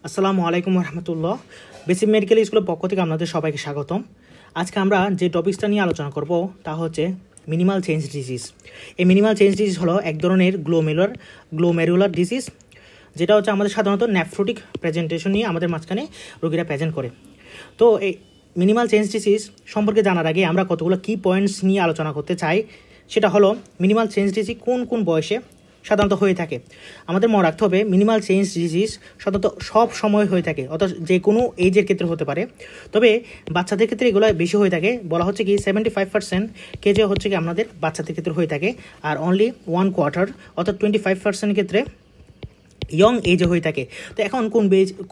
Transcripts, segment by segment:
আসসালামু আলাইকুম রহমতুল্লাহ। Basic medical স্কুলের পক্ষ থেকে আপনাদের সবাইকে স্বাগতম। আজকে আমরা যে টপিকসটা নিয়ে আলোচনা করব তা হচ্ছে মিনিমাল চেঞ্জ ডিজিজ। এই মিনিমাল চেঞ্জ ডিজিজ হলো এক ধরনের গ্লোমেরুলার ডিজিজ, যেটা হচ্ছে আমাদের সাধারণত নেফ্রোটিক প্রেজেন্টেশন নিয়ে আমাদের মাঝখানে রোগীরা প্রেজেন্ট করে। তো এই মিনিমাল চেঞ্জ ডিজিজ সম্পর্কে জানার আগে আমরা কতগুলো কি পয়েন্টস নিয়ে আলোচনা করতে চাই। সেটা হলো মিনিমাল চেঞ্জ ডিজিজ কোন কোন বয়সে সাধারণত হয়ে থাকে। আমাদের মনে রাখতে হবে মিনিমাল চেঞ্জ ডিজিজ সাধারণত সব সময় হয়ে থাকে, অর্থাৎ যে কোনো এজের ক্ষেত্রে হতে পারে। তবে বাচ্চাদের ক্ষেত্রে এগুলো বেশি হয়ে থাকে, বলা হচ্ছে কি 75% কেজে হচ্ছে কি আমাদের বাচ্চাদের ক্ষেত্রে হয়ে থাকে, আর অনলি 1/4 অর্থাৎ 25% ক্ষেত্রে ইয়ং এজে হয়ে থাকে। তো এখন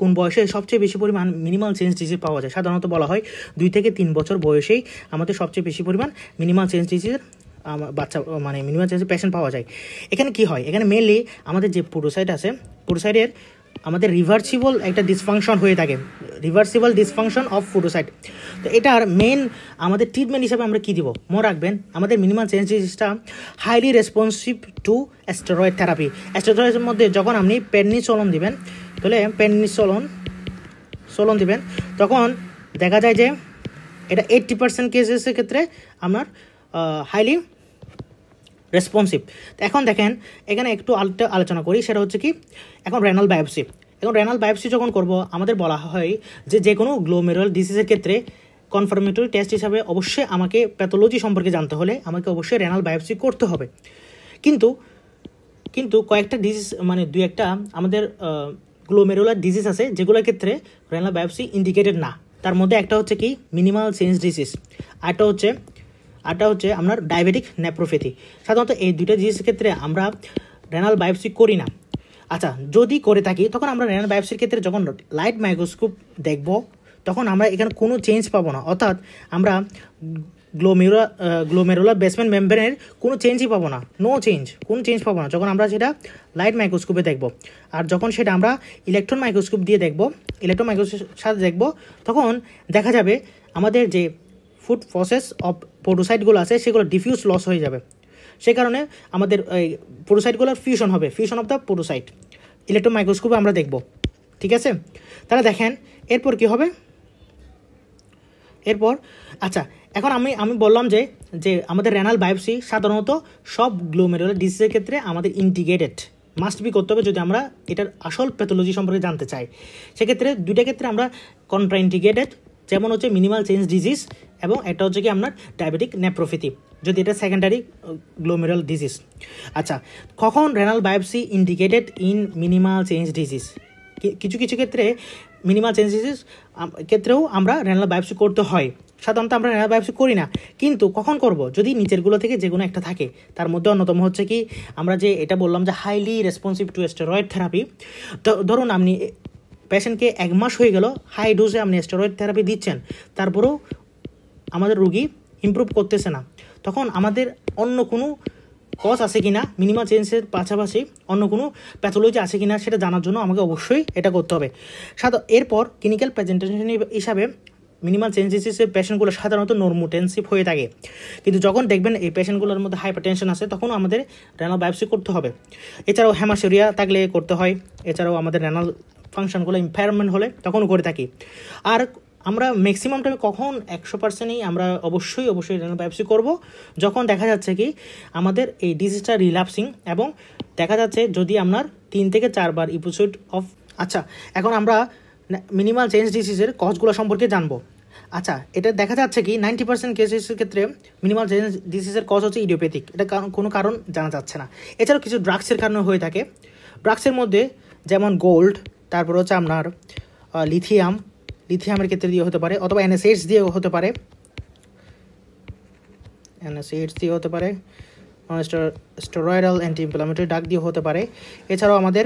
কোন বয়সে সবচেয়ে বেশি পরিমাণ মিনিমাল চেঞ্জ ডিজিজ পাওয়া যায়? সাধারণত বলা হয় 2 থেকে 3 বছর বয়সেই আমাদের সবচেয়ে বেশি পরিমাণ মিনিমাল চেঞ্জ ডিজিজের বাচ্চা মিনিমাল চেঞ্জ পেশেন্ট পাওয়া যায়। এখানে কি হয়, এখানে মেনলি আমাদের যে পোডোসাইট আছে, পোডোসাইটের আমাদের রিভার্সিবল একটা ডিসফাংশন হয়ে থাকে, রিভার্সিবল ডিসফাংশন অফ পোডোসাইট। তো এটার মেন আমাদের ট্রিটমেন্ট হিসাবে আমরা কী দিব মনে রাখবেন, আমাদের মিনিমাল চেঞ্জ ডিজিজটা highly responsive to steroid therapy. স্টেরয়েডের মধ্যে যখন আপনি পেনিসিলিন দিবেন, তাহলে পেনিসিলিন দিবেন, তখন দেখা যায় যে এটা 80% কেসেসের ক্ষেত্রে আপনার হাইলি রেসপন্সিভ। তো এখন দেখেন এখানে একটু আলোচনা করি, সেটা হচ্ছে কি এখন রেনাল বায়োপসি। এখন রেনাল বায়োপসি যখন করব, আমাদের বলা হয় যে কোনো গ্লোমেরুলার ডিজিজের ক্ষেত্রে কনফার্মেটরি টেস্ট হিসাবে অবশ্যই আমাকে প্যাথোলজি সম্পর্কে জানতে হলে আমাকে অবশ্যই রেনাল বায়োপসি করতে হবে। কিন্তু কয়েকটা ডিজিজ দুই একটা আমাদের গ্লোমেরুলার ডিজিজ আছে যেগুলোর ক্ষেত্রে রেনাল বায়োপসি ইন্ডিকেটেড না। তার মধ্যে একটা হচ্ছে কি মিনিমাল চেঞ্জ ডিজিজ, আরটা হচ্ছে আপনার ডায়াবেটিক নেফ্রোপ্যাথি। সাধারণত এই দুইটা ডিজিজের ক্ষেত্রে আমরা রেনাল বায়োপসি করি না। আচ্ছা, যদি করে থাকি তখন আমরা রেনাল বায়োপসির ক্ষেত্রে যখন লাইট মাইক্রোস্কোপ দেখব তখন আমরা এখানে কোনো চেঞ্জ পাবো না, অর্থাৎ আমরা গ্লোমেরুলার বেসমেন্ট মেমব্রেনের কোনো চেঞ্জই পাবো না, কোনো চেঞ্জ পাবো না যখন আমরা সেটা লাইট মাইক্রোস্কোপে দেখব। আর যখন সেটা আমরা ইলেকট্রন মাইক্রোস্কোপ দিয়ে দেখব, ইলেকট্রন মাইক্রোস্কোপের সাথে দেখব, তখন দেখা যাবে আমাদের যে ফুড প্রসেস অফ পোডোসাইটগুলো আছে সেগুলো ডিফিউজ লস হয়ে যাবে। সেই কারণে আমাদের এই পোডোসাইটগুলোর ফিউশন হবে, ফিউশন অফ দ্য পোডোসাইট ইলেকট্রন মাইক্রোস্কোপে আমরা দেখব। ঠিক আছে, তাহলে দেখেন এরপর কি হবে। আচ্ছা, এখন আমি বললাম যে আমাদের রেনাল বায়োপসি সাধারণত সব গ্লোমেরুলার ডিজিজের ক্ষেত্রে আমাদের ইন্টিগ্রেটেড মাস্ট বি করতে হবে যদি আমরা এটার আসল প্যাথোলজি সম্পর্কে জানতে চাই। সেক্ষেত্রে দুইটা ক্ষেত্রে আমরা কন্ট্রাইন্ডিকেটেড, যেমন হচ্ছে মিনিমাল চেঞ্জ ডিজিজ এবং এটা হচ্ছে কি আপনার ডায়াবেটিক নেফ্রোপ্যাথি, যদি এটা সেকেন্ডারি গ্লোমেরুলার ডিজিজ। আচ্ছা, কখন renal biopsy indicated in minimal change disease? কিছু ক্ষেত্রে মিনিমাল চেঞ্জ ডিজিজ ক্ষেত্রেও আমরা রেনাল বায়োপসি করতে হয়। সাধারণত আমরা রেনাল বায়োপসি করি না, কিন্তু কখন করব? যদি নিচেরগুলো থেকে যে কোনো একটা থাকে। তার মধ্যে অন্যতম হচ্ছে কি আমরা যে এটা বললাম যে highly responsive to steroid therapy. তো ধরুন আপনি পেশেন্টকে 1 মাস হয়ে গেল হাই ডোজে আপনি স্টেরয়েড থেরাপি দিচ্ছেন, তারপরেও আমাদের রোগী ইমপ্রুভ করতেছে না, তখন আমাদের অন্য কোনো কজ আছে কিনা, মিনিমাল চেঞ্জের পাশাপাশি অন্য কোনো প্যাথোলজি আছে কিনা সেটা জানার জন্য আমাকে অবশ্যই এটা করতে হবে। এরপর ক্লিনিক্যাল প্রেজেন্টেশন হিসাবে মিনিমাল চেঞ্জেসের পেশেন্টগুলো সাধারণত নর্মোটেনসিভ হয়ে থাকে, কিন্তু যখন দেখবেন এই পেশেন্টগুলোর মধ্যে হাইপারটেনশন আছে তখন আমাদের রেনাল বায়োপসি করতে হবে। এছাড়াও হেমাসেরিয়া থাকলে করতে হয়, এছাড়াও আমাদের রেনাল ফাংশনগুলো ইম্পেয়ারমেন্ট হলে তখনও করে থাকি। আর আমরা ম্যাক্সিমাম টাইমে কখন 100%ই আমরা অবশ্যই রেনাল বায়োপসি করব, যখন দেখা যাচ্ছে কি আমাদের এই ডিজিজটা রিল্যাপসিং এবং দেখা যাচ্ছে যদি আপনার 3 থেকে 4 বার এপিসোড অফ। আচ্ছা, এখন আমরা মিনিমাল চেঞ্জ ডিজিজের কজগুলো সম্পর্কে জানবো। আচ্ছা, এটা দেখা যাচ্ছে কি 90% কেসের ক্ষেত্রে মিনিমাল চেঞ্জ ডিজিজের কজ হচ্ছে ইডিওপ্যাথিক, এটা কোনো কারণ জানা যাচ্ছে না। এছাড়াও কিছু ড্রাগসের কারণে হয়ে থাকে। ড্রাগসের মধ্যে যেমন গোল্ড, তারপর হচ্ছে আপনার লিথিয়ামের ক্ষেত্রে দিয়ে হতে পারে, অথবা NSAIDs দিয়ে হতে পারে, স্টেরয়েডাল অ্যান্টি ইনফ্লামেটরি ড্রাগ দিয়ে হতে পারে। এছাড়াও আমাদের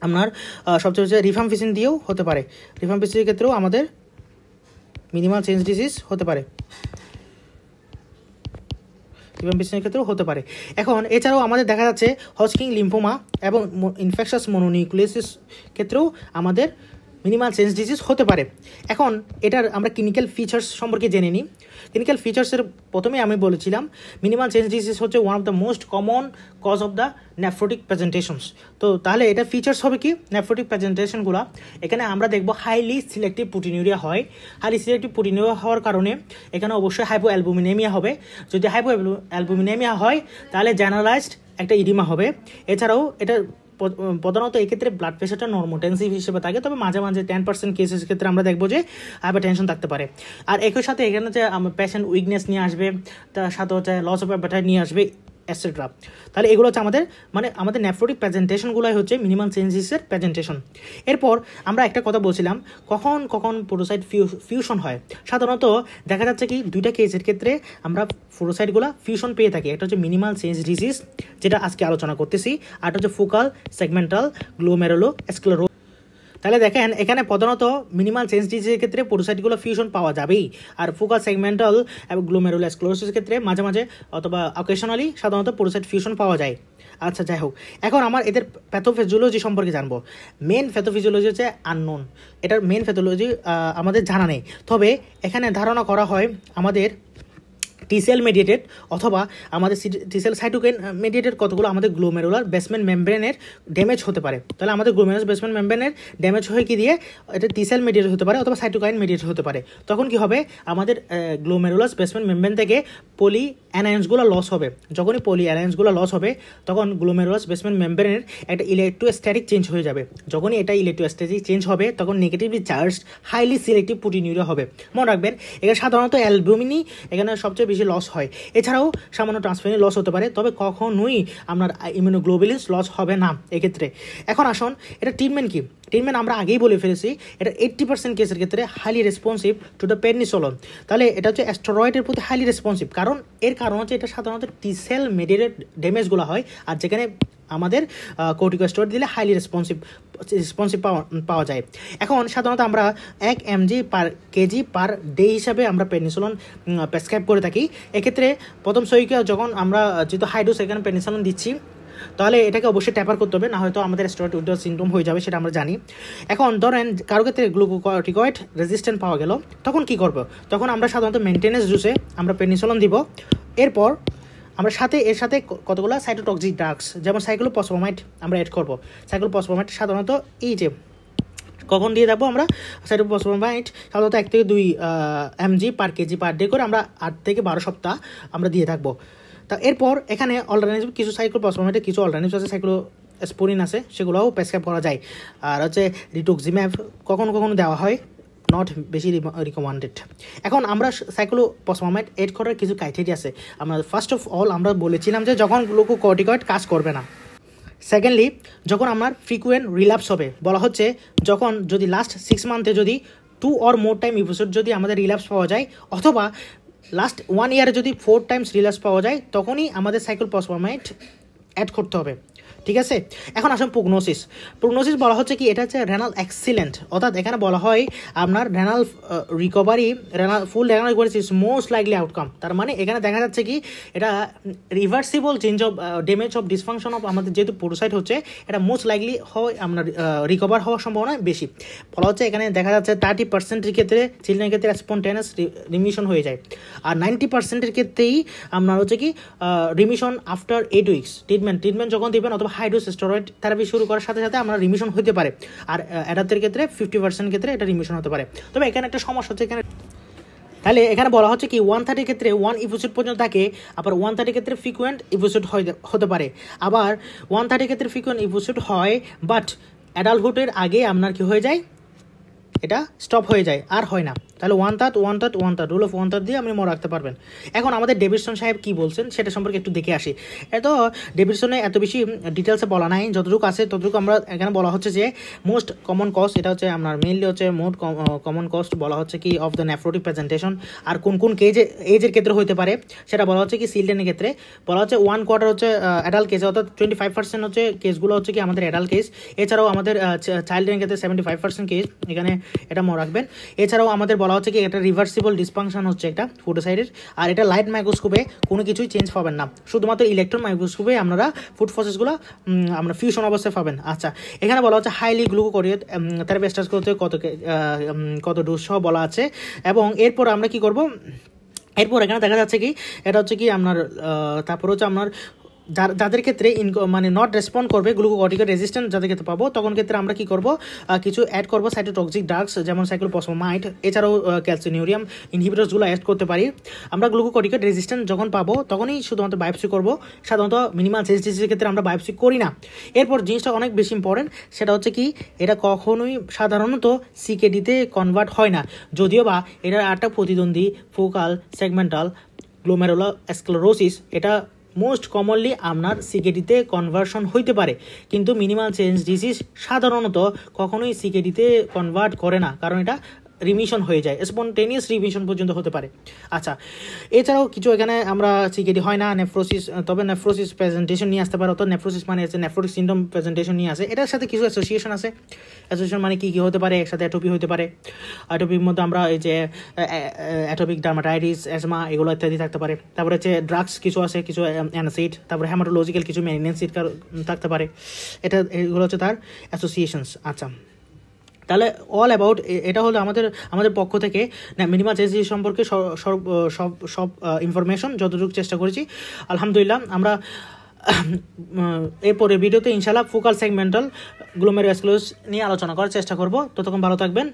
আপনার সবচেয়ে হচ্ছে রিফাম্পিসিন দিয়েও হতে পারে। রিফাম্পিসিনের ক্ষেত্রেও আমাদের মিনিমাল চেঞ্জ ডিজিজ হতে পারে, এখন এছাড়াও আমাদের দেখা যাচ্ছে হজকিং লিম্ফোমা এবং ইনফেকশাস মনোনিউক্লিয়াসিস ক্ষেত্রেও আমাদের মিনিমাল চেঞ্জ ডিজিজ হতে পারে। এখন এটার আমরা ক্লিনিক্যাল ফিচার্স সম্পর্কে জেনে নিই। ক্লিনিক্যাল ফিচার্সের প্রথমেই আমি বলেছিলাম মিনিমাল চেঞ্জ ডিজিজ হচ্ছে one of the most common cause of the nephrotic presentations. তো তাহলে এটা ফিচার্স হবে কি নেফ্রোটিক প্রেজেন্টেশনগুলো, এখানে আমরা দেখব হাইলি সিলেক্টিভ প্রোটিনিউরিয়া হয়। হাইলি সিলেক্টিভ প্রোটিনিউরিয়া হওয়ার কারণে এখানে অবশ্যই হাইপো অ্যালবুমিনেমিয়া হবে। যদি হাইপো অ্যালবুমিনেমিয়া হয় তাহলে জেনারেলাইজড একটা ইডিমা হবে। এছাড়াও এটা প্রধানত এই ক্ষেত্রে ব্লাড প্রেশারটা নর্মোটেন্সিভ হিসেবে থাকে, তবে মাঝে মাঝে 10% কেসের ক্ষেত্রে আমরা দেখবো যে হাইপার টেনশন থাকতে পারে। আর একই সাথে এখানে যে পেশেন্ট উইকনেস নিয়ে আসবে, তার সাথে হচ্ছে লস অফ অ্যাপেটাইট নিয়ে আসবে এটসেট্রা। তাহলে এগুলো হচ্ছে আমাদের নেফ্রোটিক প্রেজেন্টেশনগুলোই হচ্ছে মিনিমাম চেঞ্জেসের প্রেজেন্টেশন। এরপর আমরা একটা কথা বলছিলাম কখন কখন পোডোসাইট ফিউশন হয়। সাধারণত দেখা যাচ্ছে কি দুইটা কেসের ক্ষেত্রে আমরা পোডোসাইটগুলো ফিউশন পেয়ে থাকি। একটা হচ্ছে মিনিমাল চেঞ্জ ডিজিজ, যেটা আজকে আলোচনা করতেছি, আর একটা হচ্ছে ফোকাল সেগমেন্টাল গ্লোমেরুলোস্ক্লেরোসিস। তাহলে দেখেন এখানে প্রধানত মিনিমাল চেঞ্জ ডিজিজের ক্ষেত্রে পোডোসাইটগুলো ফিউশন পাওয়া যাবেই, আর ফোকাল সেগমেন্টাল এবং গ্লোমেরুলোস্ক্লেরোসিসের ক্ষেত্রে মাঝে মাঝে অথবা অকেশনালি সাধারণত পোডোসাইট ফিউশন পাওয়া যায়। আচ্ছা, যাই হোক, এখন আমার এদের প্যাথোফিজিওলজি সম্পর্কে জানবো। মেন প্যাথোফিজিওলজি হচ্ছে আননোন, এটার মেন প্যাথোলজি আমাদের জানা নেই। তবে এখানে ধারণা করা হয় আমাদের টিসেল মেডিয়েটেড অথবা আমাদের টিসেল সাইটোকাইন মেডিয়েটেড কতগুলো আমাদের গ্লোমেরুলার বেসমেন্ট মেমব্রেনের ড্যামেজ হতে পারে। তাহলে আমাদের গ্লোমেরুলার বেসমেন্ট মেমব্রেনের ড্যামেজ হয়ে কি দিয়ে এটা টিসেল মেডিয়েটেড হতে পারে অথবা সাইটোকাইন মেডিয়েটেড হতে পারে। তখন কি হবে, আমাদের গ্লোমেরুলার বেসমেন্ট মেমব্রেন থেকে পলি অ্যানায়ন্সগুলো লস হবে। যখনই পলি অ্যানায়ন্সগুলো লস হবে তখন গ্লোমেরুলার বেসমেন্ট মেমব্রেনের একটা ইলেকট্রোস্ট্যাটিক চেঞ্জ হয়ে যাবে। যখনই এটা ইলেকট্রোস্ট্যাটিক চেঞ্জ হবে তখন negatively charged highly selective proteinuria হবে। মনে রাখবেন এখানে সাধারণত অ্যালবুমিনই এখানে সবচেয়ে বেশি লস হয়। এছাড়াও সামান্য ট্রান্সফেরিন লস হতে পারে, তবে কখনোই আপনার ইমিউনোগ্লোবুলিনস লস হবে না এক্ষেত্রে। এখন আসুন এটা ট্রিটমেন্ট কি। ট্রিটমেন্ট আমরা আগেই বলে ফেলেছি, এটা 80% কেসের ক্ষেত্রে highly responsive to the penicillin. তাহলে এটা হচ্ছে স্টেরয়েডের প্রতি হাইলি রেসপন্সিভ, এর কারণ হচ্ছে এটা সাধারণত টিসেল মেডিয়েটেড ড্যামেজগুলো হয়, আর যেখানে আমাদের কর্টিকোস্টেরয়েড দিলে হাইলি রেসপন্সিভ পাওয়া যায়। এখন সাধারণত আমরা 1 mg পার কেজি পার ডে হিসাবে আমরা পেনিসিলিন প্রেসক্রাইব করে থাকি। এক্ষেত্রে প্রথম সহিকে যখন আমরা যেহেতু হাই ডোজ এখানে পেনিসিলিন দিচ্ছি, তাহলে এটাকে অবশ্যই ট্যাপার করতে হবে, না হয়তো আমাদের স্টেরয়েড উইথড্রল সিনড্রোম হয়ে যাবে, সেটা আমরা জানি। এখন ধরেন কারো ক্ষেত্রে গ্লুকোকর্টিকয়েড রেজিস্ট্যান্ট পাওয়া গেল, তখন কি করব? তখন আমরা সাধারণত মেনটেনেন্স জুসে আমরা পেনিসিলিন দিব। এরপর আমরা এর সাথে কতগুলো সাইটোটক্সিক ড্রাগস যেমন সাইক্লোফসফামাইড আমরা এড করব। সাইক্লোফসফামাইড সাধারণত এই যে কখন দিয়ে থাকবো আমরা, সাইক্লোফসফামাইড সাধারণত 1 থেকে 2 mg পার কেজি পার ডে করে আমরা 8 থেকে 12 সপ্তাহ আমরা দিয়ে থাকবো। তা এরপর এখানে অল্টারনেটিভ কিছু সাইক্লোফসফামাইডের কিছু অল্টারনেটিভ আছে, সাইক্লোস্পোরিন আছে, সেগুলোও প্রেসক্রাইব করা যায়। আর হচ্ছে রিটুক্সিম্যাব কখনো কখনো দেওয়া হয়, নট বেশি রিকমেন্ডেড। এখন আমরা সাইক্লোফসফামাইড এড করার কিছু ক্রাইটেরিয়া আছে। আমরা ফার্স্ট অফ অল আমরা বলেছিলাম যে যখন গ্লুকোকর্টিকয়েড কাজ করবে না। সেকেন্ডলি, যখন আমার ফ্রিকুয়েন্ট রিল্যাপস হবে, বলা হচ্ছে যখন যদি লাস্ট 6 মান্থে যদি 2 or more টাইম এপিসোড যদি আমাদের রিল্যাপস পাওয়া যায়, অথবা লাস্ট 1 ইয়ারে যদি 4 টাইমস রিল্যাপস পাওয়া যায়, তখনই আমাদের সাইক্লোফসফামাইড অ্যাড করতে হবে। ঠিক আছে, এখন আসুন প্রগনোসিস বলা হচ্ছে কি এটা হচ্ছে রেনাল এক্সিলেন্ট, অর্থাৎ এখানে বলা হয় আপনার renal full renal recovery is most likely outcome. তার মানে এখানে দেখা যাচ্ছে কি এটা reversible change of damage of dysfunction of আমাদের যেহেতু পোডোসাইট হচ্ছে, এটা মোস্ট লাইকলি হয় আপনার রিকভার হওয়ার সম্ভাবনা বেশি। বলা হচ্ছে এখানে দেখা যাচ্ছে 30%-এর ক্ষেত্রে চিলড্রেনের ক্ষেত্রে স্পন্টেনিয়াস রিমিশন হয়ে যায়, আর 90%-এর ক্ষেত্রেই আপনার হচ্ছে কি রিমিশন আফটার 8 উইকস। ট্রিটমেন্ট যখন দেবেন অথবা হাই ডোজ স্টেরয়েড থেরাপি শুরু করার সাথে সাথে আমরা রিমিশন হতে পারে, আর অ্যাডাল্টদের ক্ষেত্রে 50% ক্ষেত্রে এটা রিমিশন হতে পারে। তবে এখানে একটা সমস্যা হচ্ছে, তাহলে এখানে বলা হচ্ছে কি 130 ক্ষেত্রে 1 এপিসোড পর্যন্ত থাকে, আবার 130 ক্ষেত্রে ফ্রিকুয়েন্ট এপিসোড হতে পারে, আবার 130 ক্ষেত্রে ফ্রিকুয়েন্ট এপিসোড হয়, বাট অ্যাডাল্টহুডের আগে আপনার কি হয়ে যায়, এটা স্টপ হয়ে যায়, আর হয় না। তাহলে 1/3 রুল অফ 1/3 দিয়ে আপনি মনে রাখতে পারবেন। এখন আমাদের ডেভিডসন সাহেব কি বলছেন সেটা সম্পর্কে একটু দেখে আসি। এত ডেভিডসনে এত বেশি ডিটেলসে বলা নাই, যতটুকু আছে ততটুকু আমরা এখানে বলা হচ্ছে যে মোস্ট কমন কস্ট, এটা হচ্ছে আপনার মেইনলি হচ্ছে মোস্ট কমন কস্ট বলা হচ্ছে কি অফ দ্য নেফ্রোটিক প্রেজেন্টেশন, আর কোন কোন এজের ক্ষেত্রে হতে পারে সেটা বলা হচ্ছে কি চিলড্রেনের ক্ষেত্রে বলা হচ্ছে 1/4 হচ্ছে অ্যাডাল্ট কেস, অর্থাৎ 25% হচ্ছে কেসগুলো হচ্ছে কি আমাদের অ্যাডাল্ট কেস। এছাড়াও আমাদের চাইল্ডের ক্ষেত্রে 75% কেস, এখানে এটা মনে রাখবেন। এছাড়াও আমাদের বলা বলা হচ্ছে কি এটা রিভার্সিবল ডিসফাংশন হচ্ছে একটা ফুটোসাইডের, আর এটা লাইট মাইক্রোস্কোপে কোনো কিছুই চেঞ্জ পাবেন না, শুধুমাত্র ইলেকট্রন মাইক্রোস্কোপে আপনারা ফুড প্রসেসগুলো আমরা ফিউশন অবস্থায় পাবেন। আচ্ছা, এখানে বলা হচ্ছে হাইলি গ্লুকোকরিয়েট থেরাপি স্টার্ট করতে কত ডোজ সহ বলা আছে। এবং এরপর আমরা কি করব, এরপর এখানে দেখা যাচ্ছে কি এটা হচ্ছে কি আপনার তারপর হচ্ছে আপনার যাদের ক্ষেত্রে মানে নট রেসপন্ড করবে গ্লুকোকর্টিকয়েড রেজিস্ট্যান্ট যাদের ক্ষেত্রে পাবো, তখন ক্ষেত্রে আমরা কি করব, কিছু অ্যাড করবো সাইটোটক্সিক ড্রাগস যেমন সাইক্লোফসফামাইড, এছাড়াও ক্যালসিনিউরিয়াম ইনহিবিটরসগুলো অ্যাড করতে পারি। আমরা গ্লুকোকর্টিকয়েড রেজিস্ট্যান্ট যখন পাবো তখনই শুধুমাত্র বায়োপসি করব, সাধারণত মিনিমাল সেন্সিটিভিটির ক্ষেত্রে আমরা বায়োপসি করি না। এরপর জিনিসটা অনেক বেশি ইম্পর্টেন্ট, সেটা হচ্ছে কি এটা কখনোই সাধারণত সিকেডিতে কনভার্ট হয় না, যদিও বা এটার একটা প্রতিদ্বন্দ্বী ফোকাল সেগমেন্টাল গ্লোমেরুলার স্ক্লেরোসিস এটা মোস্ট কমনলি আপনার সিকেডিতে কনভার্সন হইতে পারে, কিন্তু মিনিমাল চেঞ্জ ডিজিজ সাধারণত কখনোই সিকেডিতে কনভার্ট করে না, কারণ এটা রিমিশন হয়ে যায়, স্পন্টেনিয়াস রিমিশন পর্যন্ত হতে পারে। আচ্ছা, এছাড়াও কিছু এখানে আমরা সিকেডি হয় না নেফ্রোসিস, তবে নেফ্রোসিস প্রেজেন্টেশন নিয়ে আসতে পারে, অর্থাৎ নেফ্রোসিস মানে হচ্ছে নেফ্রোটিক সিন্ড্রোম প্রেজেন্টেশন নিয়ে আসে। এটার সাথে কিছু অ্যাসোসিয়েশন আছে। অ্যাসোসিয়েশন মানে কি হতে পারে, একসাথে অ্যাটোপি হতে পারে, অ্যাটোপির মধ্যে আমরা এই যে অ্যাটোপিক ডার্মাটাইটিস, অ্যাজমা এগুলো ইত্যাদি থাকতে পারে। তারপরে হচ্ছে ড্রাগস কিছু আছে, কিছু অ্যানাসিড, তারপরে হ্যামাটোলজিক্যাল কিছু ম্যালিগনেন্সি থাকতে পারে, এগুলো হচ্ছে তার অ্যাসোসিয়েশনস। আচ্ছা, তাহলে অল অ্যাবাউট এটা হলো আমাদের পক্ষ থেকে মিনিমাল চেঞ্জ সম্পর্কে সব ইনফরমেশন যতটুকু চেষ্টা করেছি। আলহামদুলিল্লাহ আমরা এরপরে ভিডিওতে ইনশাআল্লাহ ফোকাল সেগমেন্টাল গ্লোমেরুলার স্ক্লেরোসিস নিয়ে আলোচনা করার চেষ্টা করব। ততক্ষণ ভালো থাকবেন।